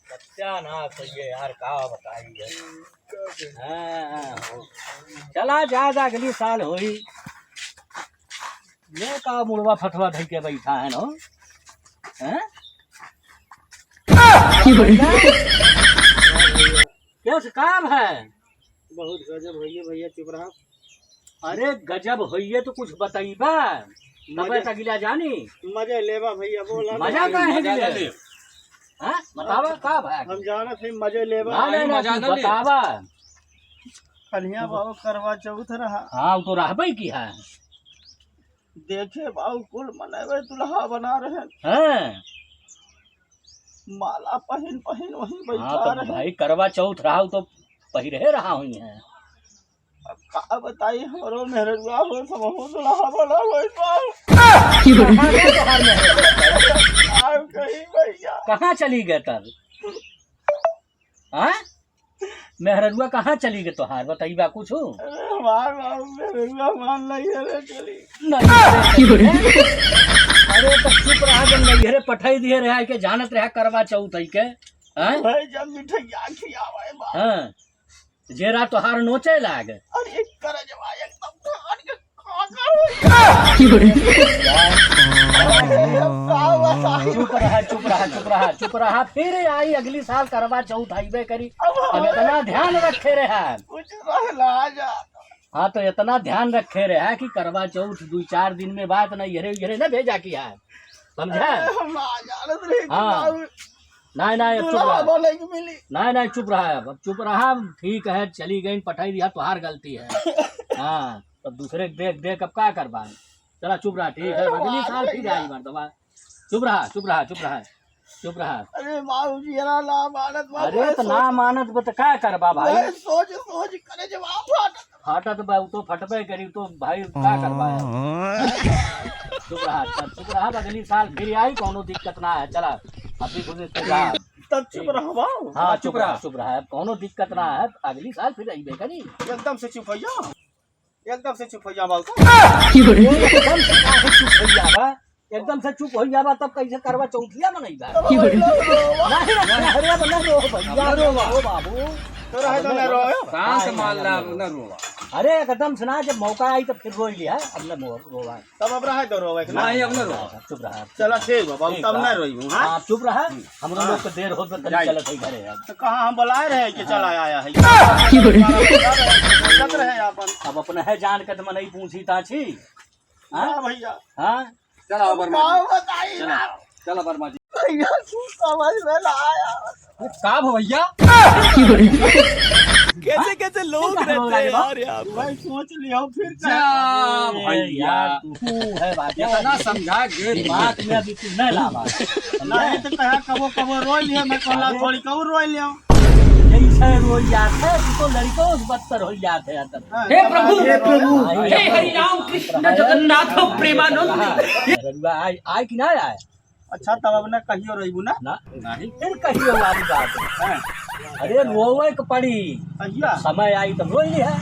सत्यानाश है यार, का बताइए। चला जा अगली साल होई। ये का मुड़वा फटवा धर के बैठा है नो। क्या काम है? बहुत गजब होइए भैया, चुप रहा। अरे गजब होइए तो कुछ बताइबा, तबे अगला जानी। मजे लेवा भैया, बोला मजा का है ले? बतावा का भाई, हम जाना थे मजे लेवा। नहीं बतावा। कन्हैया बाबू करवा चौथ रहा। हाँ तो रहबे की है। देखे बाबू कुल मनेबे दुल्हा बना रहे हैं। माला पहन पहन वही बैठा हाँ तो भाई करवा चौथ रहा तो पहिरे रहा हुई है। अब का बताई, हमरो मेहरुआ हो समहो दुल्हा बना बैठा। कहीं भैया कहाँ चली गए तब? हाँ मेहरुआ कहाँ चली गए तोहार, बताइबा कुछ? हमार बाबू मेहरुआ मान नहीं है चली। अरे तो चुप रहा, जब नैहरे पठाई दिए रहा के जानत रहा करवा चौथ है के। भाई जब मिठाइया खियावे बा। हाँ जेरा तोहार नोचे लाग। अरे कर जवा एकदम चुप रहा। फिर आई अगली साल करवा चौथ आईबे करी। अब इतना ध्यान रखे रहा। कुछ रहला जा। हाँ तो इतना ध्यान रखे रहा कि करवा चौथ 2-4 दिन में बात नहीं यरे न भेजा की है, समझा? हाँ नहीं चुप रहा। अब चुप रहा, ठीक है चली गई पठाई दिया, तुहार गलती है। हाँ तो दूसरे देख अब क्या करवा। चला चुप रहा, ठीक है अगली साल फिर आई मर्दबा। चुप रहा। अरे बाबूजी ना मानत। अरे तो ना मानत बता क्या करबा भाई। सोच करे जवाब फाटत बा तो फटबे करी तो भाई क्या करबा। चुप रहा अगली साल फिर आई, कोनो दिक्कत ना है। चला अभी तब चुप रहा। हाँ चुप रहा, कोनो दिक्कत ना है, अगली साल फिर आईबे करी। एकदम से चुप हो जा बाबू। एकदम से चुप हो जाबा तब कैसे करवा चौथिया मनईबा। बाबू अरे एकदम से ना, जब मौका आई तो फिर रोई लिया। अब न रोवा तब अब रहा तो रोवे नहीं, अब न रोवा। चुप रहा। चला ठीक है बाबू, तब न रोई। हां चुप रहा, हमरा लोग को देर हो तो चलत है घरे। तो कहां हम बुलाए रहे कि चला आया है। अब अपने है जान के तो नहीं पूछी ताछी। हां भैया। हां चला बर्मा जी, चला बर्मा जी। भैया समझ में ना आया का भैया। कैसे लोग रहते हैं यार भाई, सोच लियो फिर भैया तू है बात इतना समझा के बात में अभी तू नहीं लावा। नहीं तो कहा कबो रोई लिया, मैं कहला थोड़ी कबो रोई लिया। जैसे रोई जाते तो लड़कों बदतर हो जाते हैं। हे प्रभु हे हरि राम कृष्ण जगन्नाथ प्रेमानंद। आई कि ना आए? अच्छा तब अब न कहियो रही ना नहीं फिर कहियो वाली बात है। अरे रोवे के पड़ी, भैया समय आई तब रोई है।